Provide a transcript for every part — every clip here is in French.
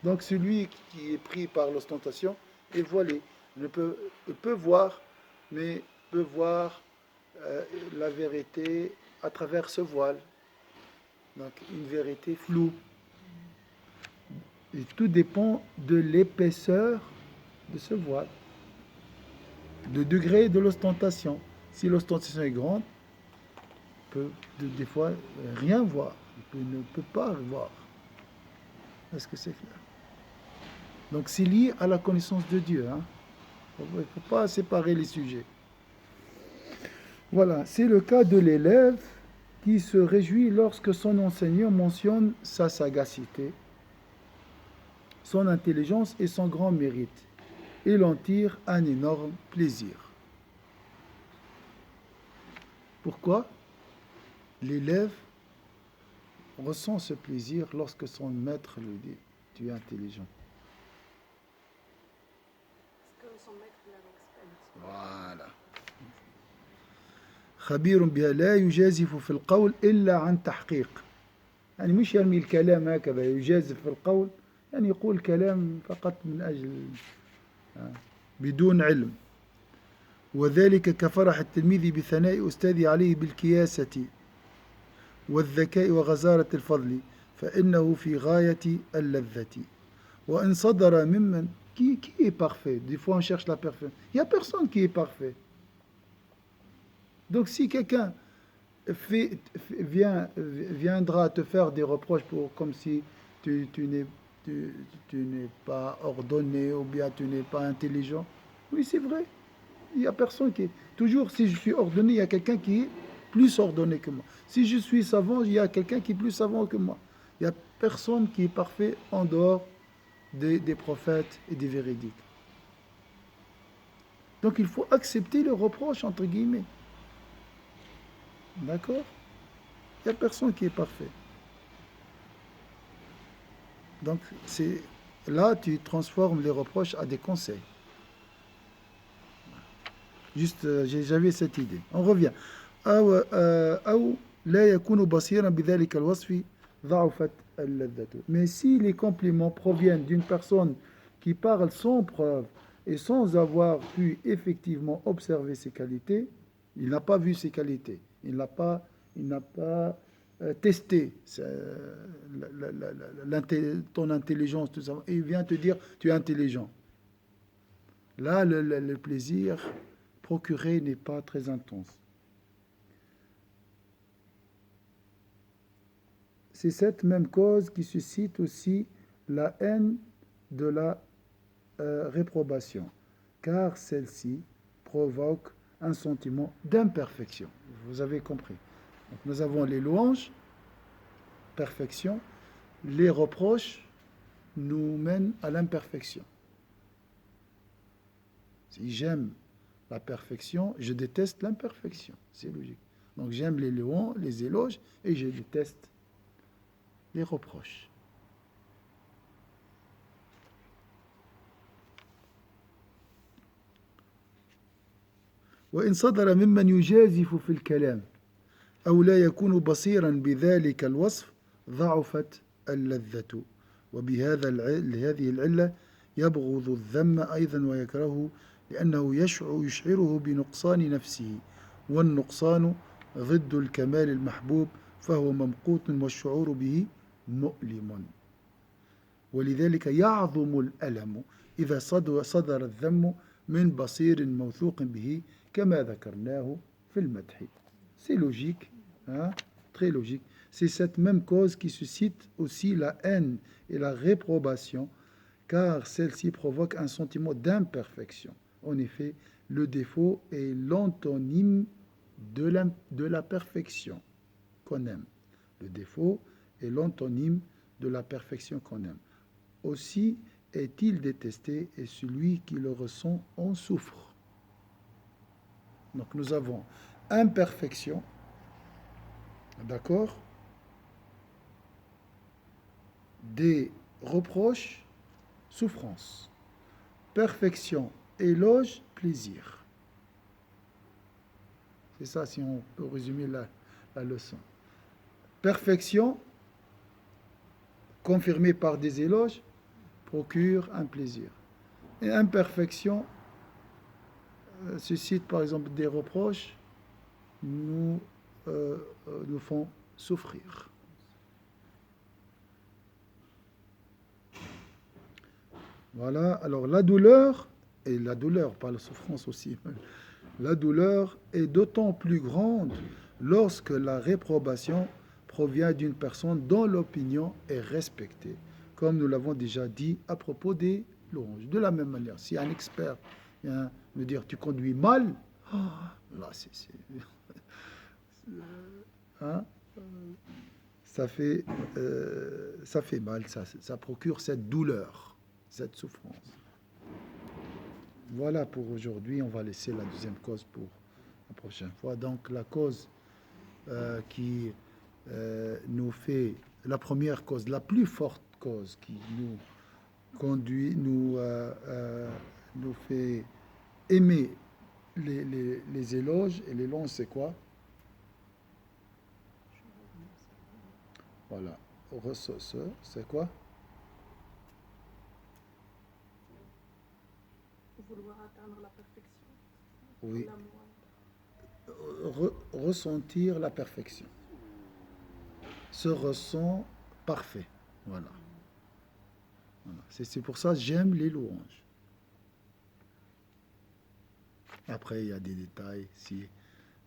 Donc celui qui est pris par l'ostentation est voilé. Il peut voir, mais peut voir la vérité à travers ce voile. Donc une vérité floue. Et tout dépend de l'épaisseur de ce voile, le degré de l'ostentation. Si l'ostentation est grande, il peut des fois rien voir. Ne peut pas voir. Est-ce que c'est clair? Donc c'est lié à la connaissance de Dieu. Hein. Il ne faut pas séparer les sujets. Voilà, c'est le cas de l'élève qui se réjouit lorsque son enseignant mentionne sa sagacité, son intelligence et son grand mérite. Il en tire un énorme plaisir. Pourquoi? L'élève ressent ce plaisir lorsque son maître lui dit tu es intelligent. Parce que son maître l'avait expliqué. Voilà. خبير بها لا يجازف في القول إلا عن تحقيق. يعني مش يرمي الكلام هكذا يجازف في القول، يعني يقول كلام فقط من أجل بدون علم. وذلك كفرح التلميذ بثناء أستاذه عليه بالكياسة والذكاء وغزارة الفضل، فإنه في غاية اللذة. وإن صدر ممن qui est parfait. Des fois on cherche la perfection. Il n'y a personne qui est parfait. Donc si quelqu'un viendra te faire des reproches comme si tu n'es pas ordonné ou bien tu n'es pas intelligent, oui c'est vrai. Il n'y a personne qui est... Toujours si je suis ordonné, il y a quelqu'un qui est plus ordonné que moi. Si je suis savant, il y a quelqu'un qui est plus savant que moi. Il n'y a personne qui est parfait en dehors des prophètes et des véridiques. Donc il faut accepter le reproche, entre guillemets. D'accord? Il n'y a personne qui est parfait. Donc là, tu transformes les reproches à des conseils. Juste, j'avais cette idée. On revient. أو لا يكون بصيرا بذلك الوصف ضعفت اللذة. Mais si les compliments proviennent d'une personne qui parle sans preuve et sans avoir pu effectivement observer ses qualités, il n'a pas vu ses qualités, il n'a pas testé ton intelligence, tout ça, et il vient te dire tu es intelligent. Là, le plaisir procuré n'est pas très intense. C'est cette même cause qui suscite aussi la haine de la réprobation, car celle-ci provoque un sentiment d'imperfection. Vous avez compris. Donc nous avons les louanges, perfection, les reproches nous mènent à l'imperfection. Si j'aime la perfection, je déteste l'imperfection. C'est logique. Donc j'aime les louanges, les éloges, et je déteste les reproches. وإن صدر ممن يجازف في الكلام أو لا يكون بصيرا بذلك الوصف ضعفت اللذة. لهذه العلة يبغض الذم أيضا ويكرهه لأنه يشعره بنقصان نفسه، والنقصان ضد الكمال المحبوب، فهو ممقوت والشعور به مؤلم. ولذلك يعظم الألم إذا صدر الذم من بصير موثوق به كما ذكرناه في المدح. C'est logique, hein? Très logique. C'est cette même cause qui suscite aussi la haine et la réprobation, car celle-ci provoque un sentiment d'imperfection. En effet, le défaut est l'antonyme de la perfection qu'on aime. Le défaut est l'antonyme de la perfection qu'on aime. Aussi est-il détesté et celui qui le ressent en souffre. Donc nous avons imperfection, d'accord, des reproches, souffrance, perfection, éloge, plaisir. C'est ça si on peut résumer la leçon. Perfection, confirmée par des éloges, procure un plaisir. Et imperfection suscite par exemple des reproches, nous font souffrir. Voilà, alors la douleur, et la douleur, pas la souffrance aussi, la douleur est d'autant plus grande lorsque la réprobation provient d'une personne dont l'opinion est respectée, comme nous l'avons déjà dit à propos des louanges. De la même manière, si un expert vient me dire tu conduis mal, là hein, ça fait mal, ça procure cette douleur, cette souffrance. Voilà pour aujourd'hui, on va laisser la deuxième cause pour la prochaine fois. Donc la cause qui nous fait, la première cause, la plus forte cause qui nous conduit, nous fait aimer les éloges. Et les louanges, c'est quoi? Voilà. C'est quoi? Vouloir atteindre la perfection. Oui. L'amour. Ressentir la perfection. Se ressent parfait. Voilà. Voilà. C'est pour ça que j'aime les louanges. Après, il y a des détails. Si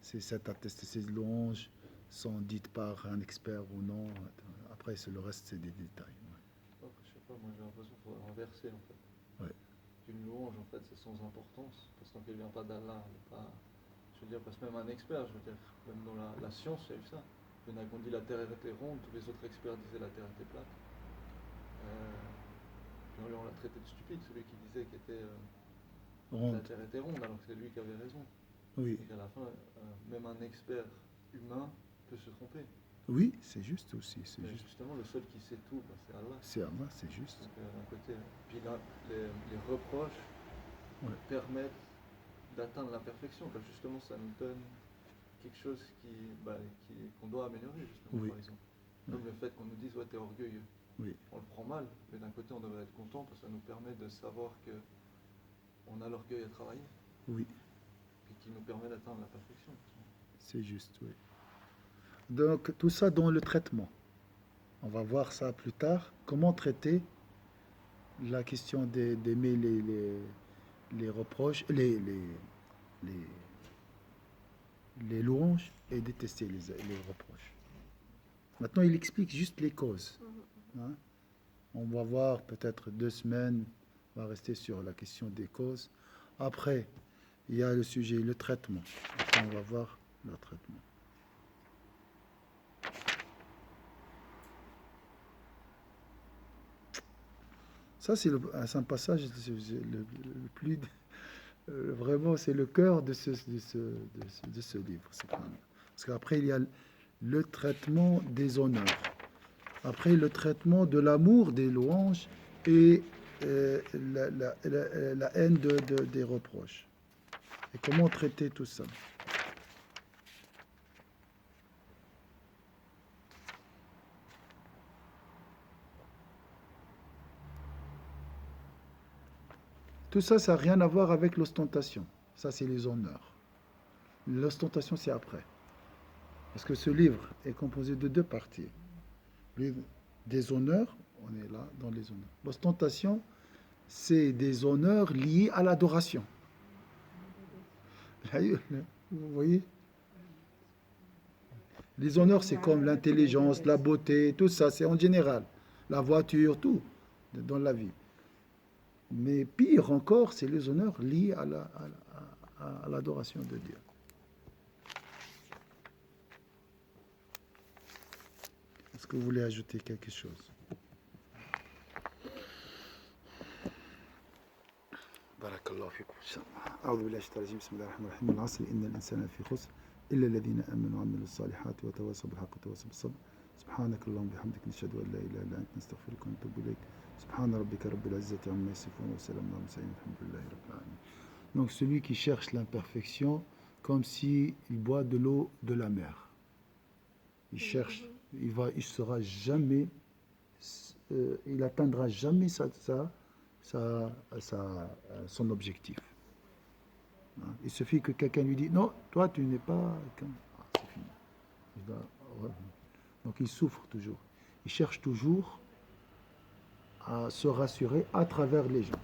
ces louanges sont dites par un expert ou non. Après, le reste, c'est des détails. Ouais. Je sais pas, moi j'ai l'impression qu'il faut renverser en fait. Ouais. Une louange en fait c'est sans importance, parce que tant qu'elle vient pas d'Allah, elle est pas. Je veux dire, parce que même un expert, je veux dire, même dans la science, il y a eu ça. Il y en a qui ont dit la Terre était ronde, tous les autres experts disaient la Terre était plate. Puis on l'a traité de stupide, celui qui disait la Terre était ronde, alors que c'est lui qui avait raison. Oui. Et qu'à la fin, même un expert humain peut se tromper. Oui, c'est juste aussi. C'est juste. Justement, le seul qui sait tout, c'est Allah. C'est Allah, c'est juste. Donc, d'un côté, puis là, les reproches permettent d'atteindre la perfection. Parce que justement, ça nous donne quelque chose qu'on doit améliorer, justement, par exemple. Comme le fait qu'on nous dise, ouais, t'es orgueilleux. Oui. On le prend mal, mais d'un côté, on devrait être content parce que ça nous permet de savoir que on a l'orgueil à travailler. Oui. Et qui nous permet d'atteindre la perfection. C'est juste, oui. Donc, tout ça dans le traitement. On va voir ça plus tard. Comment traiter la question d'aimer les reproches, les louanges et détester les reproches. Maintenant, il explique juste les causes. Hein? On va voir peut-être 2 semaines, on va rester sur la question des causes. Après, il y a le sujet, le traitement. Après, on va voir le traitement. Ça, c'est un passage le plus... vraiment, c'est le cœur de ce livre. Parce qu'après, il y a le traitement des honneurs. Après, le traitement de l'amour des louanges et la haine des reproches. Et comment traiter tout ça? Tout ça, ça n'a rien à voir avec l'ostentation. Ça, c'est les honneurs. L'ostentation, c'est après. Parce que ce livre est composé de 2 parties. Des honneurs, on est là dans les honneurs. L'ostentation, c'est des honneurs liés à l'adoration. Vous voyez? Les honneurs, c'est comme l'intelligence, la beauté, tout ça, c'est en général. La voiture, tout, dans la vie. Mais pire encore, c'est les honneurs liés à l'adoration de Dieu. Est-ce que vous voulez ajouter quelque chose? بارك الله فيكم إن شاء الله. أعوذ بالله من الشيطان الرجيم. بسم الله الرحمن الرحيم. العصر إن الإنسان في خسر إلا الذين آمنوا وعملوا الصالحات وتواصوا بالحق وتواصوا بالصبر. سبحانك اللهم وبحمدك نشهد أن لا إله إلا أنت نستغفرك ونتوب إليك. سبحان ربك رب العزة عما يصفون وسلام على المرسلين والحمد لله رب العالمين. Donc celui qui cherche l'imperfection comme s'il boit de l'eau de la mer. Il cherche, il sera jamais il n'atteindra jamais son objectif. Hein, il suffit que quelqu'un lui dise non, toi tu n'es pas. C'est fini. Donc il souffre toujours. Il cherche toujours à se rassurer à travers les gens.